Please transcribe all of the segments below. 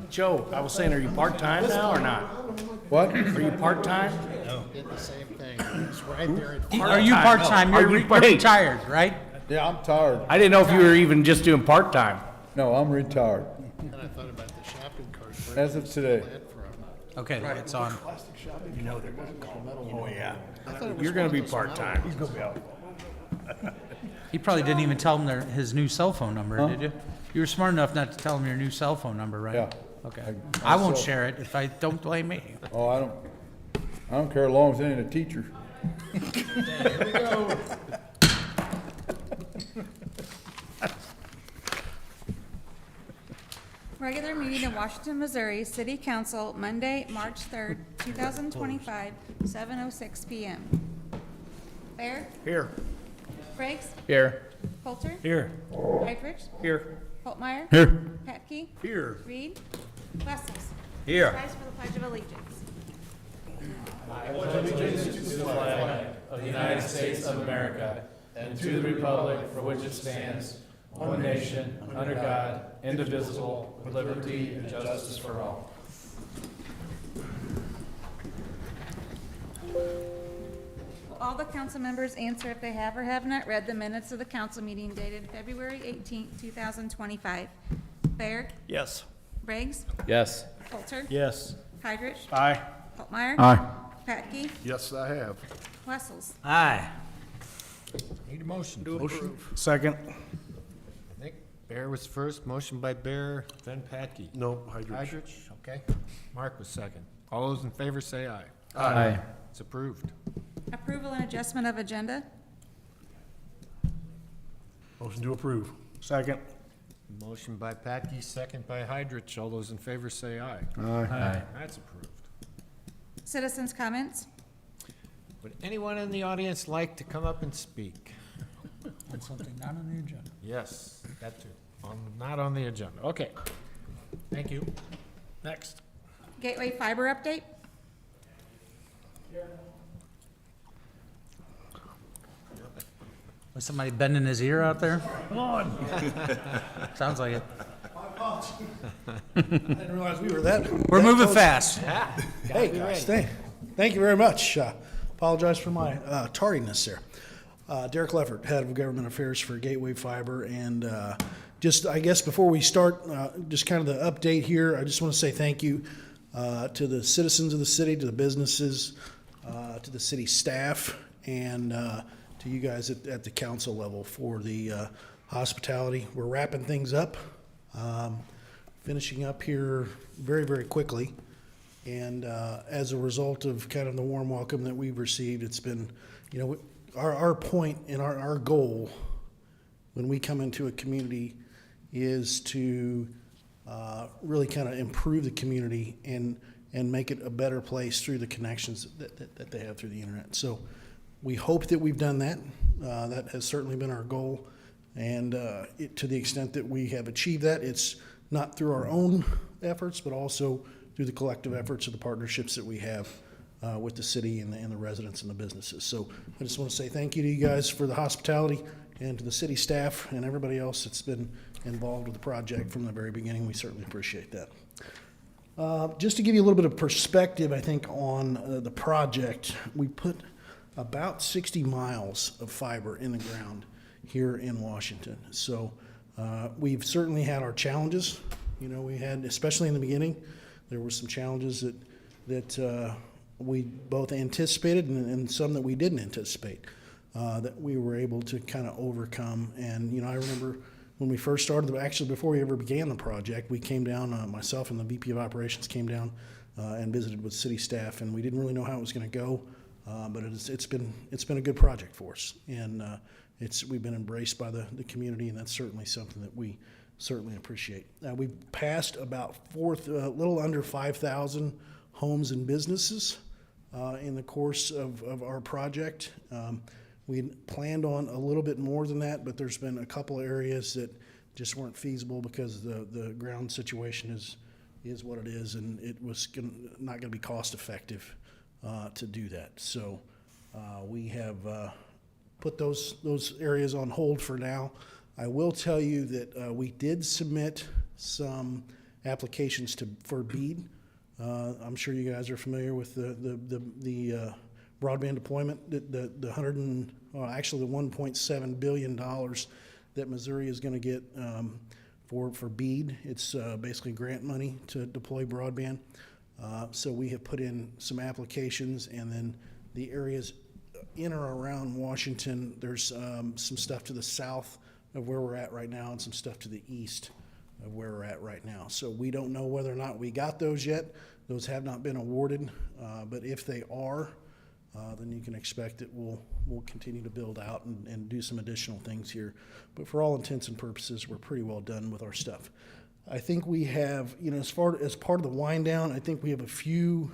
Joe, I was saying, are you part-time now or not? What? Are you part-time? Did the same thing. It's right there. Are you part-time? Are You're you you're retired, right? Yeah, I'm tired. I didn't know if you were even just doing part-time. No, I'm retired, And I thought about the shopping cart. as of today. Okay, it's on. Oh, yeah. You're gonna be part-time. He's gonna be out. He probably didn't even tell him his new cell phone number, did you? You were smart enough not to tell him your new cell phone number, right? Yeah. Okay. I won't share it if I don't blame me. Oh, I don't care as long as it ain't a teacher. Regular meeting of Washington, Missouri City Council, Monday, March 3rd, 2025, 7:06 PM. Bear? Here. Briggs? Here. Coulter? Here. Eifrich? Here. Holtmeyer? Here. Petke? Here. Reed? Wessels? Here. Rise for the Pledge of Allegiance. Of the United States of America, and to the republic for which it stands, one nation, under God, indivisible, with liberty and justice for all. Will all the council members answer if they have or have not read the minutes of the council meeting dated February 18th, 2025? Bear? Yes. Briggs? Yes. Coulter? Yes. Heidrich? Aye. Holtmeyer? Aye. Petke? Yes, I have. Wessels? Aye. Need a motion. Second. Nick, Bear was first, motion by Bear, then Patke. No, Hydrich. Hydrich, okay. Mark was second. All those in favor say aye. Aye. It's approved. Approval and adjustment of agenda? Motion to approve. Second. Motion by Patke, second by Hydrich. All those in favor say aye. Aye. That's approved. Citizens' comments? Would anyone in the audience like to come up and speak? That's something not on the agenda. Yes, that too. Not on the agenda. Okay. Thank you. Next. Gateway Fiber update? Was somebody bending his ear out there? Come on. Sounds like it. I didn't realize we were that. We're that moving close. fast. Hey, guys, thank you very much. Apologize for my tardiness there. Derek Leffert, Head of Government Affairs for Gateway Fiber. And just, I guess, before we start, just kind of the update here, I just want to say thank you to the citizens of the city, to the businesses, to the city staff, and to you guys at the council level for the hospitality. We're wrapping things up, finishing up here very, very quickly. And as a result of kind of the warm welcome that we've received, it's been, you know, our point and our goal when we come into a community is to really kind of improve the community and make it a better place through the connections that they have through the internet. So we hope that we've done that. That has certainly been our goal. And to the extent that we have achieved that, it's not through our own efforts, but also through the collective efforts of the partnerships that we have with the city and the residents and the businesses. So I just want to say thank you to you guys for the hospitality and to the city staff and everybody else that's been involved with the project from the very beginning. We certainly appreciate that. Just to give you a little bit of perspective, I think, on the project, we put about 60 miles of fiber in the ground here in Washington. So we've certainly had our challenges. You know, we had, especially in the beginning, there were some challenges that we both anticipated and some that we didn't anticipate that we were able to kind of overcome. And, you know, I remember when we first started, actually before we ever began the project, we came down, myself and the VP of Operations came down and visited with city staff, and we didn't really know how it was going to go, but it's been a good project for us. And we've been embraced by the community, and that's certainly something that we certainly appreciate. We've passed about a little under 5,000 homes and businesses in the course of our project. We planned on a little bit more than that, but there's been a couple of areas that just weren't feasible because the ground situation is what it is, and it was not going to be cost effective to do that. So we have put those areas on hold for now. I will tell you that we did submit some applications for BEAD. I'm sure you guys are familiar with the broadband deployment, the $1.7 billion that Missouri is going to get for BEAD. It's basically grant money to deploy broadband. So we have put in some applications, and then the areas in or around Washington, there's some stuff to the south of where we're at right now and some stuff to the east of where we're at right now. So we don't know whether or not we got those yet. Those have not been awarded, but if they are, then you can expect that we'll continue to build out and do some additional things here. But for all intents and purposes, we're pretty well done with our stuff. I think we have, as part of the wind down, I think we have a few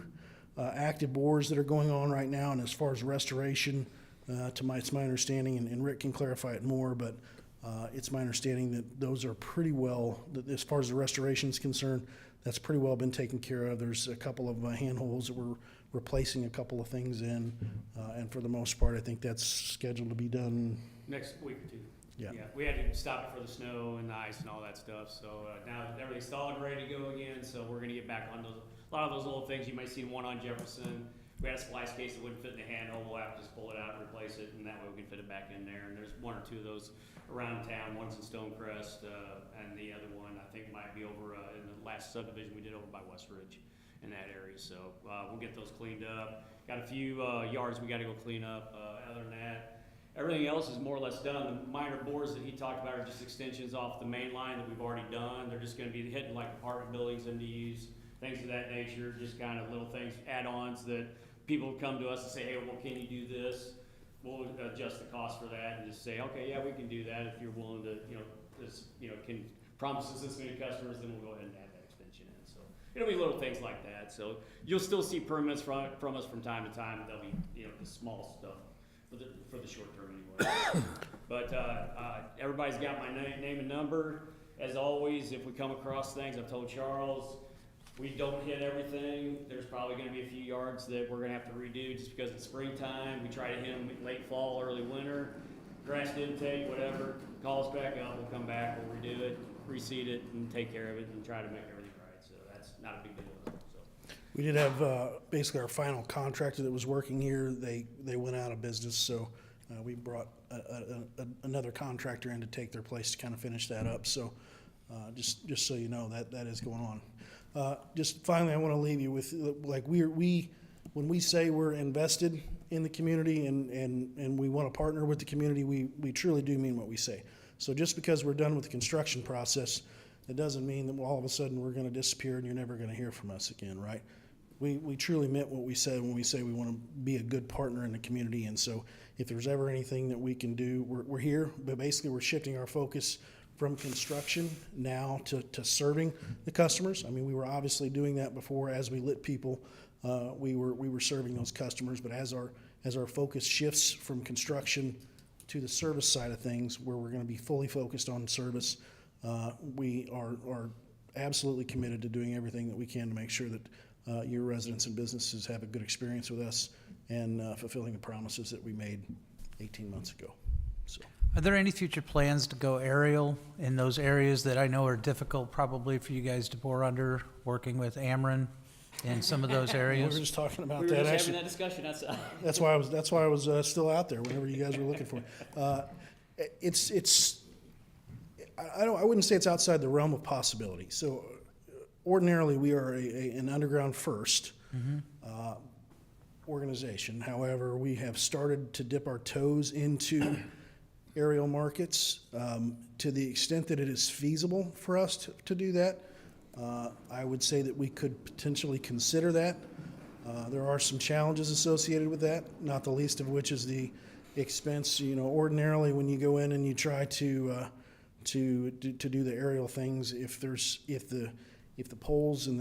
active bores that are going on right now. And as far as restoration, it's my understanding, and Rick can clarify it more, but it's my understanding that those are pretty well, as far as the restoration is concerned, that's pretty well been taken care of. There's a couple of handholds that we're replacing a couple of things in, and for the most part, I think that's scheduled to be done. Next week or two. Yeah. We had to stop it for the snow and the ice and all that stuff, so now everything's solid and ready to go again, so we're gonna get back on those, a lot of those little things. You might see one on Jefferson. We had a splice case that wouldn't fit in the handle. We'll have to just pull it out and replace it, and that way we can fit it back in there. And there's one or two of those around town. One's in Stonecrest, and the other one I think might be over in the last subdivision we did over by West Ridge in that area. So we'll get those cleaned up. Got a few yards we got to go clean up. Other than that, everything else is more or less done. The minor bores that he talked about are just extensions off the main line that we've already done. They're just going to be hitting like apartment buildings, MDUs, things of that nature. Just kind of little things, add-ons that people come to us and say, hey, well, can you do this? We'll adjust the cost for that and just say, okay, yeah, we can do that if you're willing to, can promise us this many customers, then we'll go ahead and add that extension in. So it'll be little things like that. So you'll still see permits from us from time to time. They'll be, the small stuff for the short term anyway. But everybody's got my name and number. As always, if we come across things, I've told Charles, we don't hit everything. There's probably going to be a few yards that we're going to have to redo just because it's springtime. We try to hit them late fall, early winter. Grass didn't take, whatever. Call us back up. We'll come back. We'll redo it, reseed it, and take care of it and try to make everything right. So that's not a big deal. So. We did have basically our final contractor that was working here. They went out of business, so we brought another contractor in to take their place to kind of finish that up. So just so you know, that is going on. Just finally, I want to leave you with, like, when we say we're invested in the community and we want to partner with the community, we truly do mean what we say. So just because we're done with the construction process, it doesn't mean that all of a sudden we're going to disappear and you're never going to hear from us again, right? We truly meant what we said when we say we want to be a good partner in the community. And so if there's ever anything that we can do, we're here. But basically, we're shifting our focus from construction now to serving the customers. I mean, we were obviously doing that before as we lit people. We were serving those customers, but as our focus shifts from construction to the service side of things, where we're going to be fully focused on service, we are absolutely committed to doing everything that we can to make sure that your residents and businesses have a good experience with us and fulfilling the promises that we made 18 months ago. So. Are there any future plans to go aerial in those areas that I know are difficult probably for you guys to bore under, working with Ameren in some of those We were areas? just talking about We were that. just having Actually, that discussion outside. that's why I was still out there whenever you guys were looking for it. I wouldn't say it's outside the realm of possibility. So ordinarily we are an underground first organization. However, we have started to dip our toes into aerial markets to the extent that it is feasible for us to do that. I would say that we could potentially consider that. There are some challenges associated with that, not the least of which is the expense. Ordinarily when you go in and you try to do the aerial things, if the poles and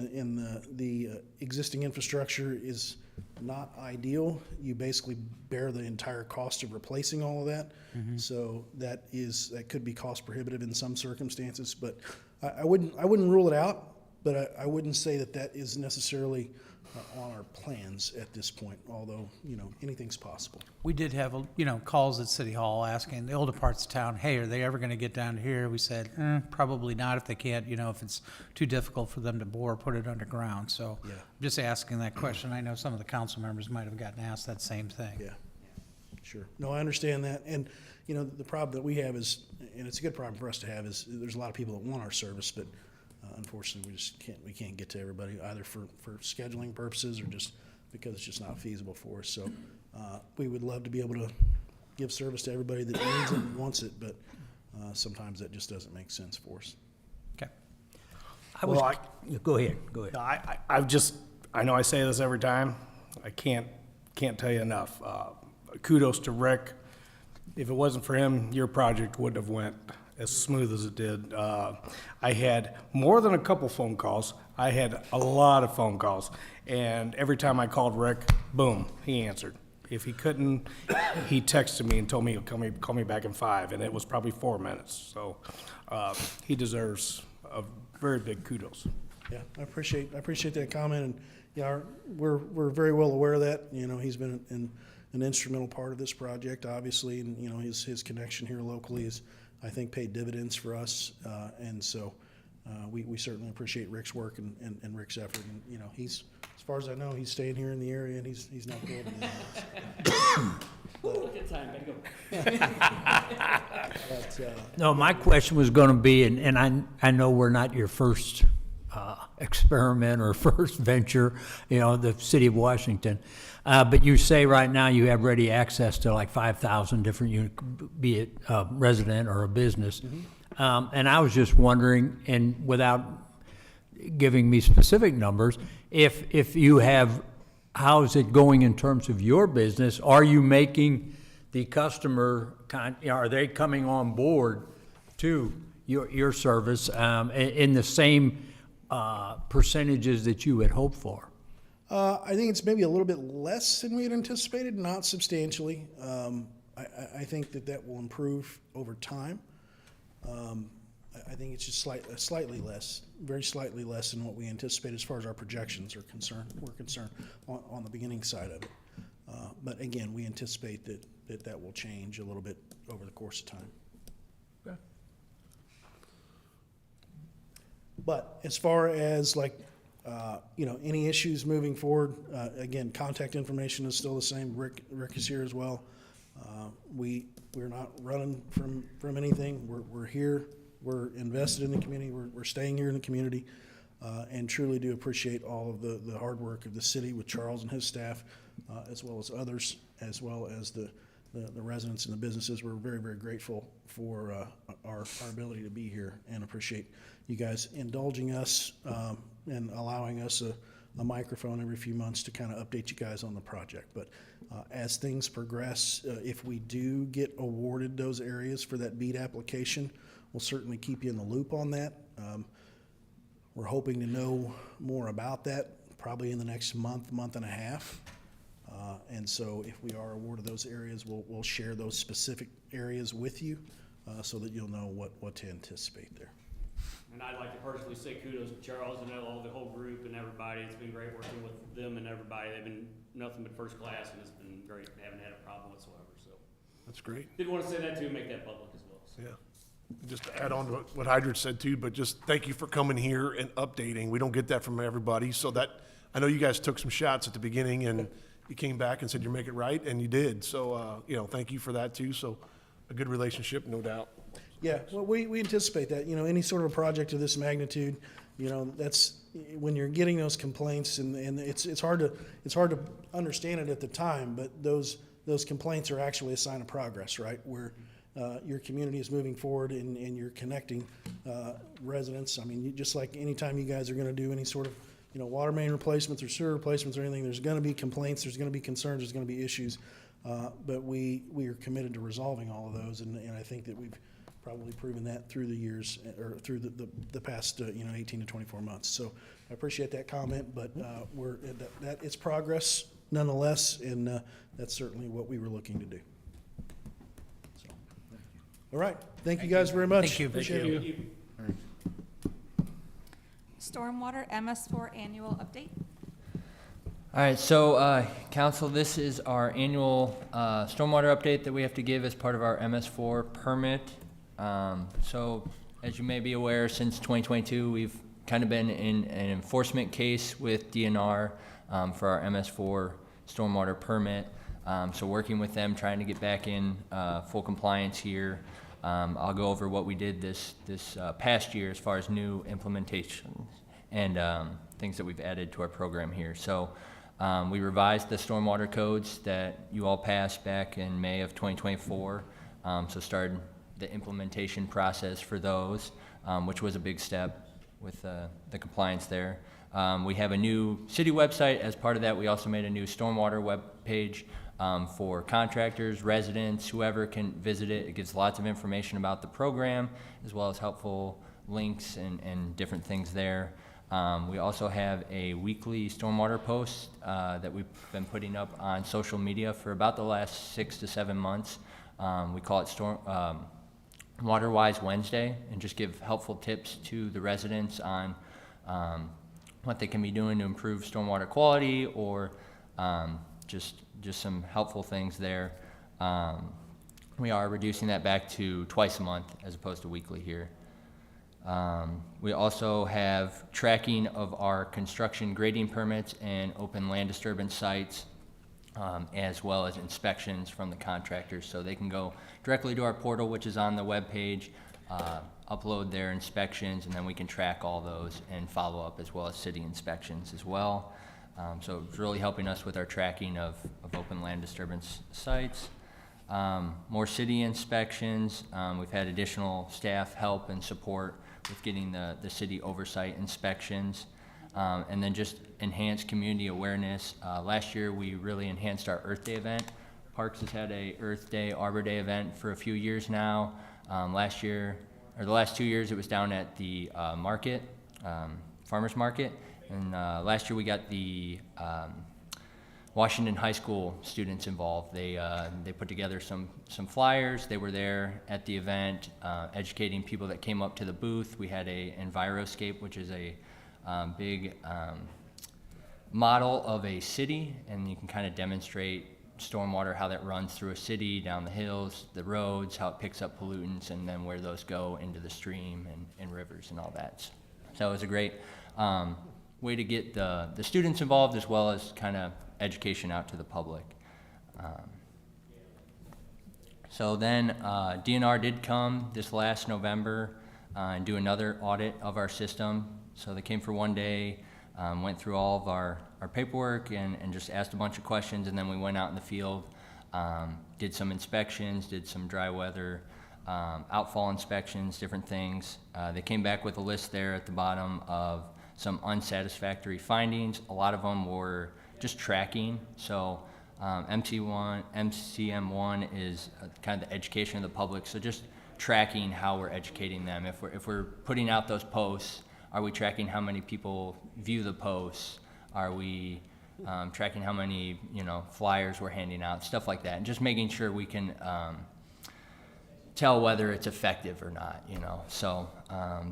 the existing infrastructure is not ideal, you basically bear the entire cost of replacing all of that. So that could be cost prohibitive in some circumstances, but I wouldn't rule it out. But I wouldn't say that that is necessarily on our plans at this point, although, anything's possible. We did have, calls at City Hall asking the older parts of town, hey, are they ever gonna get down to here? We said, probably not if they can't, if it's too difficult for them to bore, put it underground. So Yeah. I'm just asking that question. I know some of the council members might have gotten asked that same thing. Yeah, sure. No, I understand that. And, the problem that we have is, and it's a good problem for us to have, is there's a lot of people that want our service, but unfortunately, we can't get to everybody, either for scheduling purposes or just because it's just not feasible for us. So we would love to be able to give service to everybody that needs it and wants it, but sometimes that just doesn't make sense for us. Okay. Well, go ahead. I know I say this every time. I can't tell you enough. Kudos to Rick. If it wasn't for him, your project wouldn't have went as smooth as it did. I had more than a couple phone calls. I had a lot of phone calls, and every time I called Rick, boom, he answered. If he couldn't, he texted me and told me he'll call me back in 5, and it was probably 4 minutes. So he deserves a very big kudos. Yeah, I appreciate that comment, and we're very well aware of that. He's been an instrumental part of this project, obviously, and his connection here locally is, I think, paid dividends for us, and so we certainly appreciate Rick's work and Rick's effort. And he's, as far as I know, he's staying here in the area, and he's not going anywhere. Good time, gotta go. No, my question was going to be, and I know we're not your first experiment or first venture, the city of Washington, but you say right now you have ready access to like 5,000 different units, be it a resident or a business. And I was just wondering, and without giving me specific numbers, if you have, how is it going in terms of your business? Are you making the customer, are they coming on board to your service in the same percentages that you had hoped for? I think it's maybe a little bit less than we had anticipated, not substantially. I think that will improve over time. I think it's just slightly less, very slightly less than what we anticipate as far as our projections are concerned. We're concerned on the beginning side of it. But again, we anticipate that will change a little bit over the course of time. Okay. But as far as any issues moving forward, again, contact information is still the same. Rick is here as well. We're not running from anything. We're here. We're invested in the community. We're staying here in the community, and truly do appreciate all of the hard work of the city with Charles and his staff, as well as others, as well as the residents and the businesses. We're very, very grateful for our ability to be here, and appreciate you guys indulging us and allowing us a microphone every few months to kind of update you guys on the project. But as things progress, if we do get awarded those areas for that BEAD application, we'll certainly keep you in the loop on that. We're hoping to know more about that probably in the next month and a half. And so if we are awarded those areas, we'll share those specific areas with you so that you'll know what to anticipate there. And I'd like to personally say kudos to Charles and all the whole group and everybody. It's been great working with them and everybody. They've been nothing but first class, and it's been great. They haven't had a problem whatsoever. So That's great. did want to say that too, and make that public as well. So. Yeah. Just to add on to what Hydra said too, but just thank you for coming here and updating. We don't get that from everybody. So that, I know you guys took some shots at the beginning and you came back and said you'll make it right, and you did. So, thank you for that too. So a good relationship, no doubt. Yeah, well, we anticipate that, any sort of a project of this magnitude, that's, when you're getting those complaints, and it's hard to understand it at the time, but those complaints are actually a sign of progress, right? Where your community is moving forward and you're connecting residents. I mean, just like anytime you guys are gonna do any sort of, water main replacements or sewer replacements or anything, there's gonna be complaints, there's gonna be concerns, there's gonna be issues. But we are committed to resolving all of those, and I think that we've probably proven that through the years, or through the past 18 to 24 months. So I appreciate that comment, but that it's progress nonetheless, and that's certainly what we were looking to do. So, all right, thank you guys very much. Thank you. Appreciate it. Stormwater MS4 Annual Update. All right, so council, this is our annual stormwater update that we have to give as part of our MS4 permit. So as you may be aware, since 2022, we've kind of been in an enforcement case with DNR for our MS4 stormwater permit. So working with them, trying to get back in full compliance here. I'll go over what we did this past year as far as new implementation and things that we've added to our program here. So we revised the stormwater codes that you all passed back in May of 2024. So started the implementation process for those, which was a big step with the compliance there. We have a new city website. As part of that, we also made a new stormwater web page for contractors, residents, whoever can visit it. It gives lots of information about the program, as well as helpful links and different things there. We also have a weekly stormwater post that we've been putting up on social media for about the last 6 to 7 months. We call it WaterWise Wednesday, and just give helpful tips to the residents on what they can be doing to improve stormwater quality, or just some helpful things there. We are reducing that back to twice a month as opposed to weekly here. We also have tracking of our construction grading permits and open land disturbance sites, as well as inspections from the contractors. So they can go directly to our portal, which is on the webpage, upload their inspections, and then we can track all those and follow up, as well as city inspections as well. So it's really helping us with our tracking of open land disturbance sites. More city inspections. We've had additional staff help and support with getting the city oversight inspections. And then just enhanced community awareness. Last year, we really enhanced our Earth Day event. Parks has had a Earth Day, Arbor Day event for a few years now. Last year, or the last 2 years, it was down at the market, farmer's market. And last year, we got the Washington High School students involved. They put together some flyers. They were there at the event, educating people that came up to the booth. We had a Enviroscape, which is a big model of a city, and you can kind of demonstrate stormwater, how that runs through a city, down the hills, the roads, how it picks up pollutants, and then where those go into the stream and rivers and all that. So it was a great way to get the students involved, as well as kind of education out to the public. So then DNR did come this last November and do another audit of our system. So they came for 1 day, went through all of our paperwork and just asked a bunch of questions, and then we went out in the field, did some inspections, did some dry weather, outfall inspections, different things. They came back with a list there at the bottom of some unsatisfactory findings. A lot of them were just tracking. So MCM1 is kind of the education of the public. So just tracking how we're educating them. If we're putting out those posts, are we tracking how many people view the posts? Are we tracking how many flyers we're handing out, stuff like that, and just making sure we can tell whether it's effective or not. So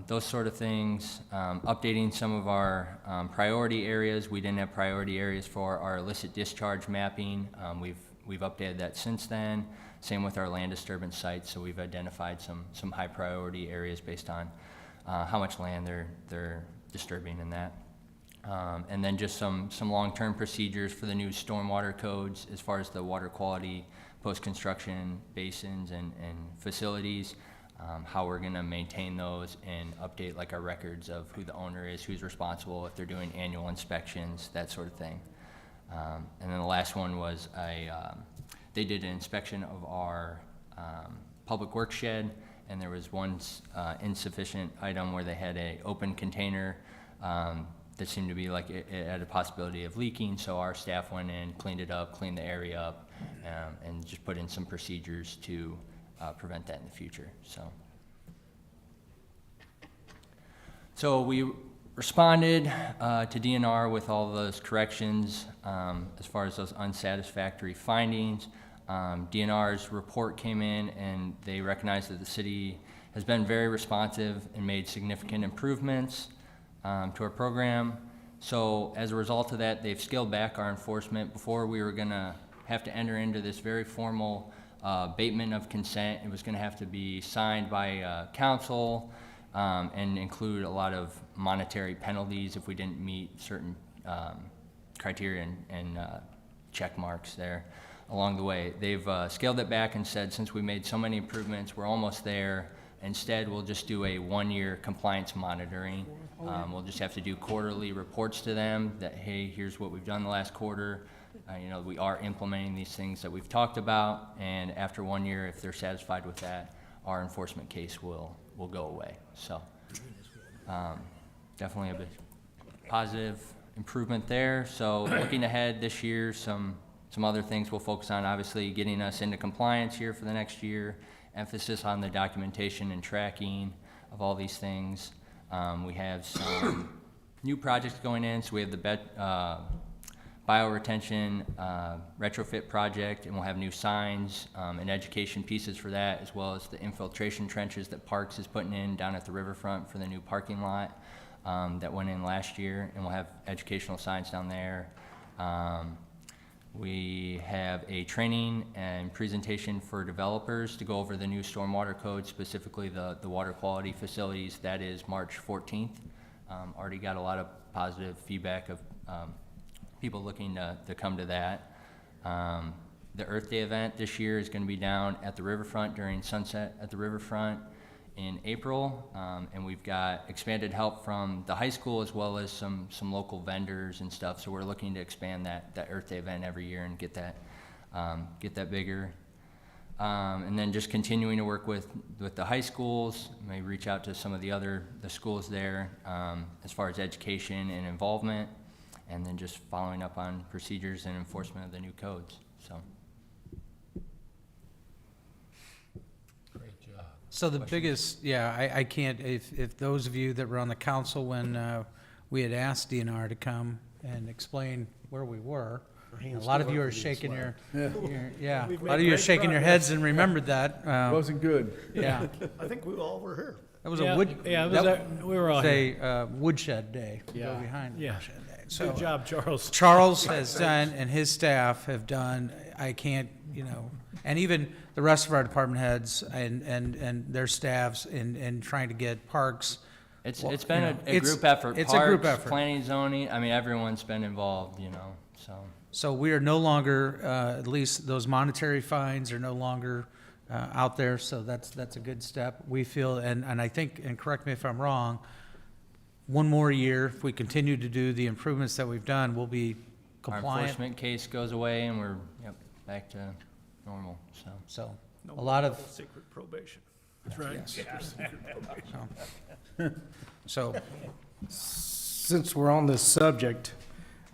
those sort of things. Updating some of our priority areas. We didn't have priority areas for our illicit discharge mapping. We've updated that since then. Same with our land disturbance sites. So we've identified some high priority areas based on how much land they're disturbing in that. And then just some long-term procedures for the new stormwater codes as far as the water quality, post-construction basins and facilities, how we're gonna maintain those and update like our records of who the owner is, who's responsible, if they're doing annual inspections, that sort of thing. And then the last one was they did an inspection of our public works shed, and there was one insufficient item where they had a open container that seemed to be like it had a possibility of leaking. So our staff went in, cleaned it up, cleaned the area up, and just put in some procedures to prevent that in the future. So we responded to DNR with all those corrections as far as those unsatisfactory findings. DNR's report came in, and they recognized that the city has been very responsive and made significant improvements. to our program. So as a result of that, they've scaled back our enforcement. Before, we were gonna have to enter into this very formal abatement of consent. It was gonna have to be signed by council and include a lot of monetary penalties if we didn't meet certain criteria and check marks there along the way. They've scaled it back and said, since we made so many improvements, we're almost there. Instead, we'll just do a one-year compliance monitoring. We'll just have to do quarterly reports to them that, hey, here's what we've done the last quarter. You know, we are implementing these things that we've talked about, and after 1 year, if they're satisfied with that, our enforcement case will go away. So, definitely a bit positive improvement there. So, looking ahead this year, some other things we'll focus on, obviously getting us into compliance here for the next year, emphasis on the documentation and tracking of all these things. We have some new projects going in, so we have the bioretention retrofit project, and we'll have new signs and education pieces for that, as well as the infiltration trenches that Parks is putting in down at the riverfront for the new parking lot that went in last year, and we'll have educational signs down there. We have a training and presentation for developers to go over the new stormwater code, specifically the water quality facilities. That is March 14th. Already got a lot of positive feedback of people looking to come to that. The Earth Day event this year is going to be down at the riverfront during sunset at the riverfront in April, and we've got expanded help from the high school as well as some local vendors and stuff. So we're looking to expand that Earth Day event every year and get that bigger. And then just continuing to work with the high schools, maybe reach out to some of the schools there as far as education and involvement, and then just following up on procedures and enforcement of the new codes. So. Great job. So the biggest, I can't, if those of you that were on the council when we had asked DNR to come and explain where we were, a lot of you are shaking your, a lot of you are shaking your heads and remembered that. Wasn't good. Yeah, I think we all were here. that was a wood. Yeah, it was we were all here. a woodshed day. Go Yeah. behind the Yeah. woodshed day. So Good job, Charles. Charles has done, and his staff have done, I can't, and even the rest of our department heads and their staffs in trying to get parks. It's Well, been you know, a group effort. it's a group Parks, effort. Planning, zoning, I mean, everyone's been involved, so. So we are no longer, at least those monetary fines are no longer out there, so that's a good step. We feel, and I think, and correct me if I'm wrong, one more year, if we continue to do the improvements that we've done, we'll be Our compliant. enforcement case goes away and we're, back to normal, so. So, a lot of, Secret probation. That's right. so, Since we're on this subject,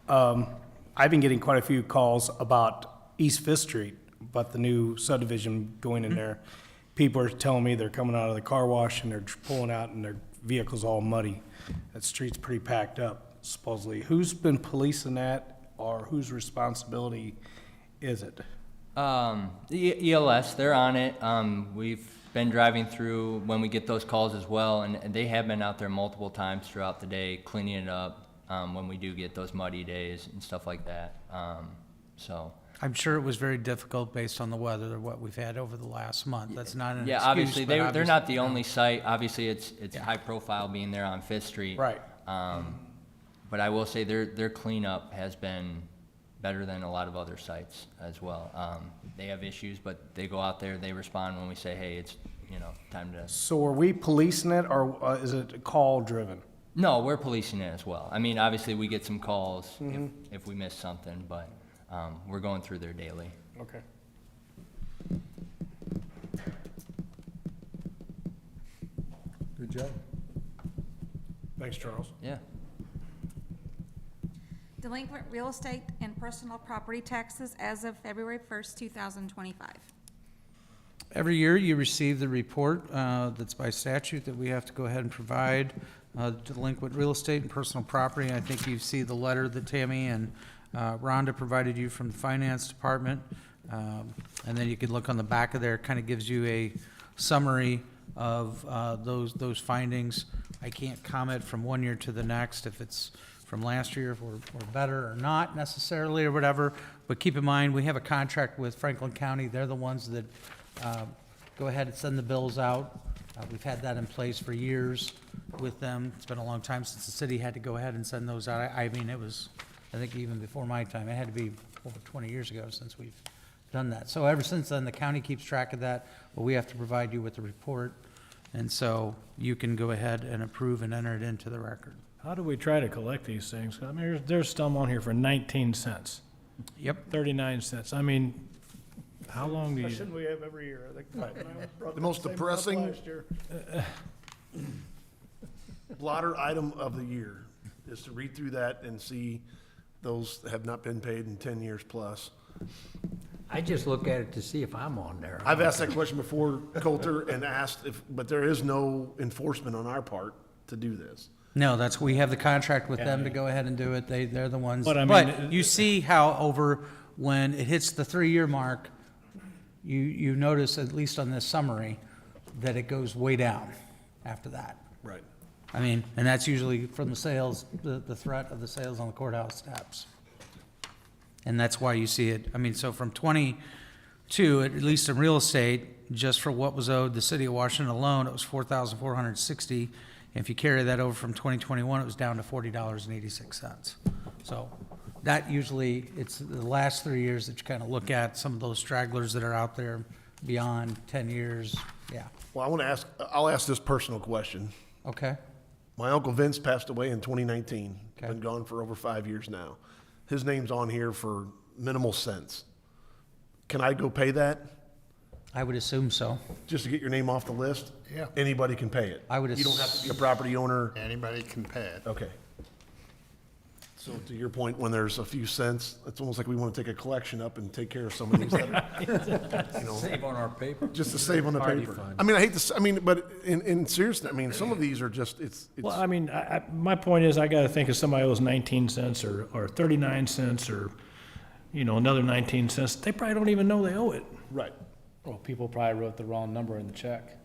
I've been getting quite a few calls about East Fifth Street, about the new subdivision going in there. People are telling me they're coming out of the car wash and they're pulling out and their vehicle's all muddy. That street's pretty packed up, supposedly. Who's been policing that, or whose responsibility is it? The ELS, they're on it. We've been driving through when we get those calls as well, and they have been out there multiple times throughout the day cleaning it up when we do get those muddy days and stuff like that. So. I'm sure it was very difficult based on the weather, what we've had over the last month. That's not an excuse. Yeah, obviously, but they're not the only site. Obviously, it's high profile being there on Fifth Street. Right. But I will say their cleanup has been better than a lot of other sites as well. They have issues, but they go out there, they respond when we say, hey, it's, time to. So are we policing it, or is it call driven? No, we're policing it as well. I mean, obviously, we get some calls if we miss something, but we're going through there daily. Okay. Good job. Thanks, Charles. Yeah. Delinquent real estate and personal property taxes as of February 1st, 2025. Every year, you receive the report that's by statute that we have to go ahead and provide delinquent real estate and personal property. I think you see the letter that Tammy and Rhonda provided you from the Finance Department. And then you can look on the back of there, it kind of gives you a summary of those findings. I can't comment from one year to the next if it's from last year, if we're better or not necessarily or whatever. But keep in mind, we have a contract with Franklin County. They're the ones that go ahead and send the bills out. We've had that in place for years with them. It's been a long time since the city had to go ahead and send those out. I mean, it was, I think even before my time, it had to be over 20 years ago since we've done that. So ever since then, the county keeps track of that, but we have to provide you with the report. And so you can go ahead and approve and enter it into the record. How do we try to collect these things? I mean, there's some on here for 19 cents, Yep. 39 cents. I mean, how long do you? we have every year, I think. The most depressing blotter item of the year is to read through that and see those that have not been paid in 10 years plus. I just look at it to see if I'm on there. I've asked that question before, Coulter, and asked if, but there is no enforcement on our part to do this. No, that's, we have the contract with them to go ahead and do it. They're the ones. But I mean, But you see how over, when it hits the 3-year mark, you notice, at least on this summary, that it goes way down after that. Right. I mean, and that's usually from the sales, the threat of the sales on the courthouse steps. And that's why you see it, I mean, so from 22, at least in real estate, just for what was owed the city of Washington alone, it was $4,460. If you carry that over from 2021, it was down to $40.86. So that usually, it's the last 3 years that you kind of look at some of those stragglers that are out there beyond 10 years, yeah. Well, I'll ask this personal question. Okay, My Uncle Vince passed away in 2019. Okay. Been gone for over 5 years now. His name's on here for minimal cents. Can I go pay that I would assume so. just to get your name off the list? Yeah. Anybody can pay it. I would You don't have to be a property owner. Anybody can pay it. Okay. So to your point, when there's a few cents, it's almost like we want to take a collection up and take care of some of these that are, you know, Save on our paper. just to save on the Party paper. fund. I mean, I hate to, I mean, but in seriousness, I mean, some of these are just, it's, Well, I mean, my point is, I gotta think if somebody owes 19 cents or 39 cents or, you know, another 19 cents, they probably don't even know they owe it. right. Well, people probably wrote the wrong number in the check.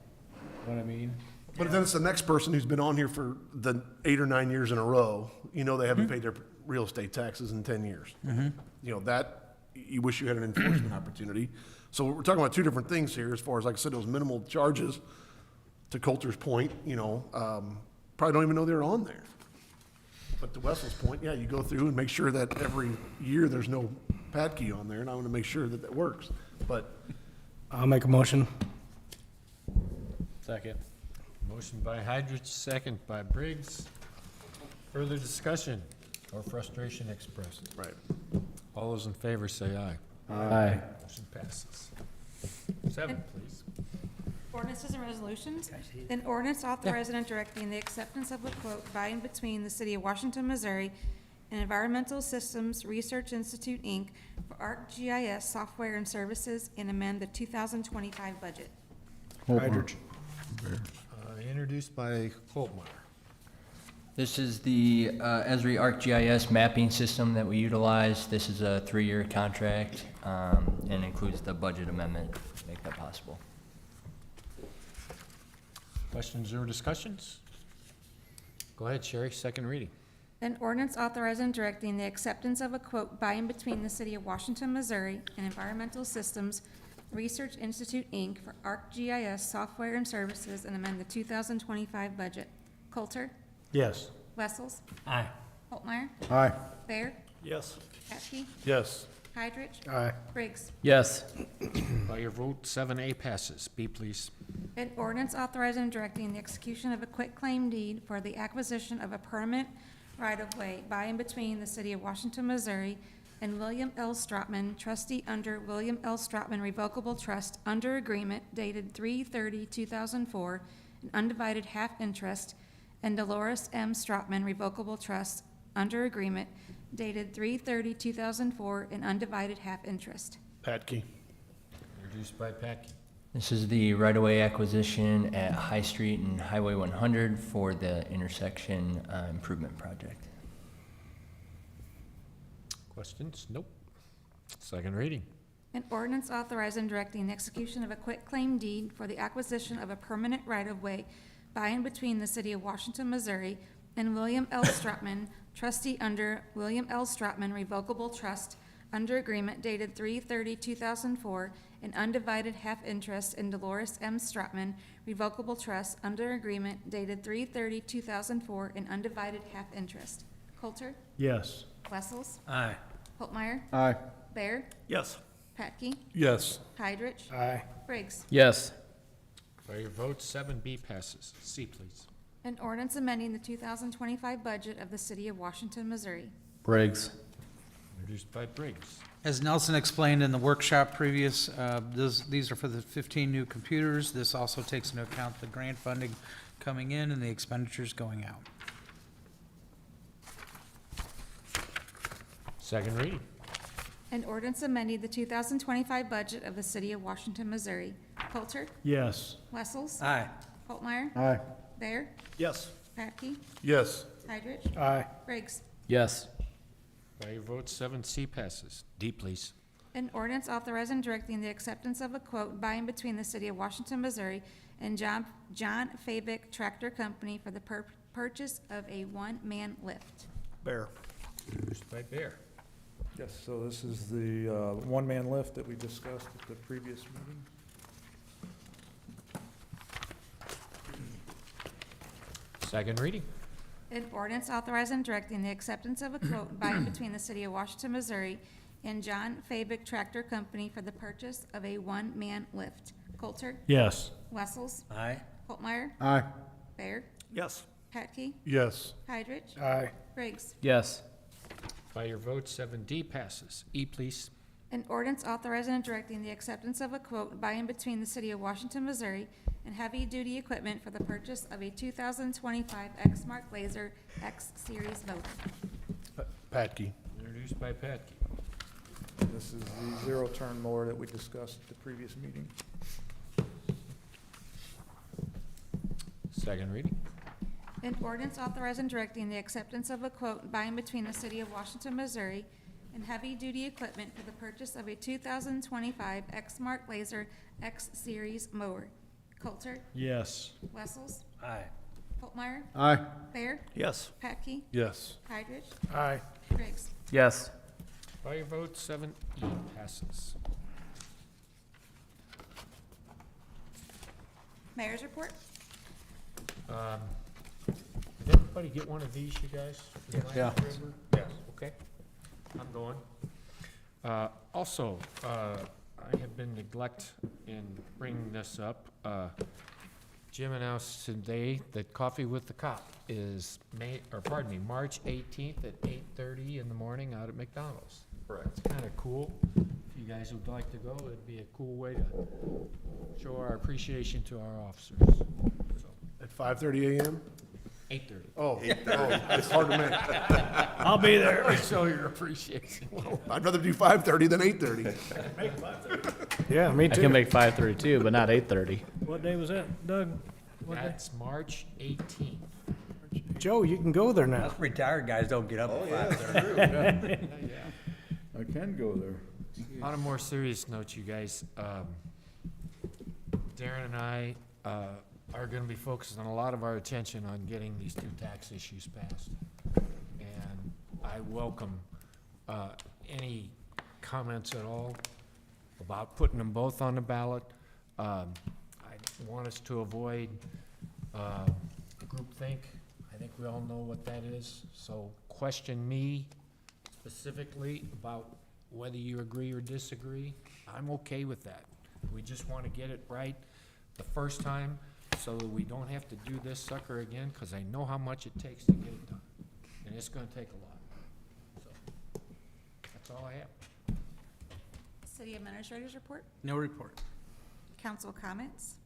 You know what I mean? But then it's the next person who's been on here for the 8 or 9 years in a row, you know, they haven't paid their real estate taxes in 10 years. You know, that, you wish you had an enforcement opportunity. So we're talking about two different things here, as far as, like I said, those minimal charges, to Coulter's point, you know, probably don't even know they're on there. But to Wessel's point, yeah, you go through and make sure that every year there's no pad key on there, and I want to make sure that that works. But I'll make a motion. Second. Motion by Hydrich, second by Briggs. Further discussion or frustration expressed? right. All those in favor say aye. Aye. Motion passes. 7, please. Ordinances and resolutions. An ordinance authorizing and directing the acceptance of a quote by and between the City of Washington, Missouri and Environmental Systems Research Institute, Inc. for ArcGIS software and services and amend the 2025 budget. Hydrich. Introduced by Holtmeyer. This is the Esri ArcGIS mapping system that we utilize. This is a 3-year contract and includes the budget amendment to make that possible. Questions or discussions? Go ahead, Sherry, second reading. An ordinance authorizing and directing the acceptance of a quote by and between the City of Washington, Missouri and Environmental Systems Research Institute, Inc. for ArcGIS software and services and amend the 2025 budget. Coulter? Yes. Wessels? Aye. Holtmeyer? Aye. Bear? Yes. Catke? Yes. Hydrich? Aye. Briggs? Yes. By your vote, 7A passes. B, please. An ordinance authorizing and directing the execution of a quitclaim deed for the acquisition of a permanent right-of-way by and between the City of Washington, Missouri and William L. Stratman, trustee under William L. Stratman Revocable Trust, under agreement dated 3/30/2004, an undivided half interest, and Dolores M. Stratman Revocable Trust, under agreement dated 3/30/2004, an undivided half interest. Pad key. Introduced by Packey. This is the right-of-way acquisition at High Street and Highway 100 for the intersection improvement project. Questions? Nope. Second reading. An ordinance authorizing and directing the execution of a quitclaim deed for the acquisition of a permanent right-of-way by and between the City of Washington, Missouri, and William L. Strutman, trustee under William L. Strutman Revocable Trust, under agreement dated 3/30/2004, and undivided half interest in Dolores M. Strutman Revocable Trust, under agreement dated 3/30/2004, and undivided half interest. Coulter? Yes. Wessels? Aye. Holtmeyer? Aye. Bear? Yes. Patke? Yes. Heidrich? Aye. Briggs? Yes. By your vote, 7B passes. C, please. An ordinance amending the 2025 budget of the City of Washington, Missouri. Briggs. Introduced by Briggs. As Nelson explained in the workshop previous, these are for the 15 new computers. This also takes into account the grant funding coming in and the expenditures going out. Second reading. An ordinance amending the 2025 budget of the City of Washington, Missouri. Coulter? Yes. Wessels? Aye. Holtmeyer? Aye. Bear? Yes. Patke? Yes. Heidrich? Aye. Briggs? Yes. By your vote, 7C passes. D, please. An ordinance authorizing and directing the acceptance of a quote by and between the City of Washington, Missouri and John Fabic Tractor Company for the purchase of a one-man lift. Bear. Introduced by Bear. Yes, so this is the one-man lift that we discussed at the previous meeting. Second reading. An ordinance authorizing and directing the acceptance of a quote by and between the City of Washington, Missouri and John Fabic Tractor Company for the purchase of a one-man lift. Coulter? Yes. Wessels? Aye. Holtmeyer? Aye. Bear? Yes. Patke? Yes. Heidrich? Aye. Briggs? Yes. By your vote, 7D passes. E, please. An ordinance authorizing and directing the acceptance of a quote by and between the City of Washington, Missouri and heavy-duty equipment for the purchase of a 2025 Exmark Laser X Series mower. Patke. Introduced by Patke. This is the zero-turn mower that we discussed at the previous meeting. Second reading. An ordinance authorizing and directing the acceptance of a quote by and between the City of Washington, Missouri and heavy-duty equipment for the purchase of a 2025 Exmark Laser X Series mower. Coulter? Yes. Wessels? Aye. Holtmeyer? Aye. Bear? Yes. Patke? Yes. Heidrich? Aye. Briggs? Yes. By your vote, 7E passes. Mayor's report? Did everybody get one of these, you guys? Yeah. Yes. Okay. I'm going. Also, I have been neglect in bringing this up. Jim announced today that Coffee with the Cop is March 18th at 8:30 in the morning out at McDonald's. Correct. It's kind of cool. If you guys would like to go, it'd be a cool way to show our appreciation to our officers. So, At 5:30 a.m.? 8:30. Oh, it's hard to make. I'll be there. Show your appreciation. I'd rather do 5:30 than 8:30. Yeah, me I too. can make 5:30 too, but not 8:30. What day was that, Doug? What day? That's March 18th. Joe, you can go there now. Us retired guys don't get up at 5:30. I can go there. On a more serious note, you guys, Darren and I are going to be focusing a lot of our attention on getting these two tax issues passed. And I welcome any comments at all about putting them both on the ballot. I want us to avoid groupthink. I think we all know what that is. So question me specifically about whether you agree or disagree. I'm okay with that. We just want to get it right the first time so that we don't have to do this sucker again, because I know how much it takes to get it done. And it's going to take a lot. So that's all I have. City Administrator's report? No report. Council comments?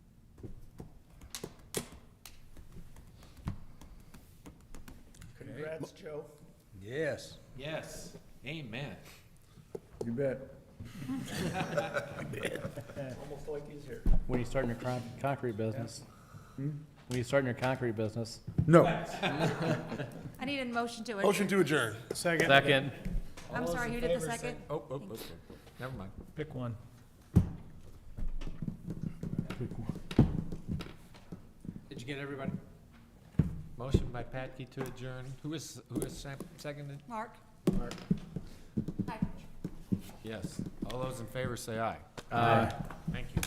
Congrats, Joe. Yes. Yes. Amen. You bet. Almost like he's here. When you start in your concrete business? When you start in your concrete business? No. I need a motion to adjourn. Motion to adjourn. Second. Second. I'm sorry, who did the second? Oh, never mind. Pick one. Did you get everybody? Motion by Patke to adjourn. Who is seconded? Mark? Mark. Aye. Yes. All those in favor say aye. Aye. Thank you.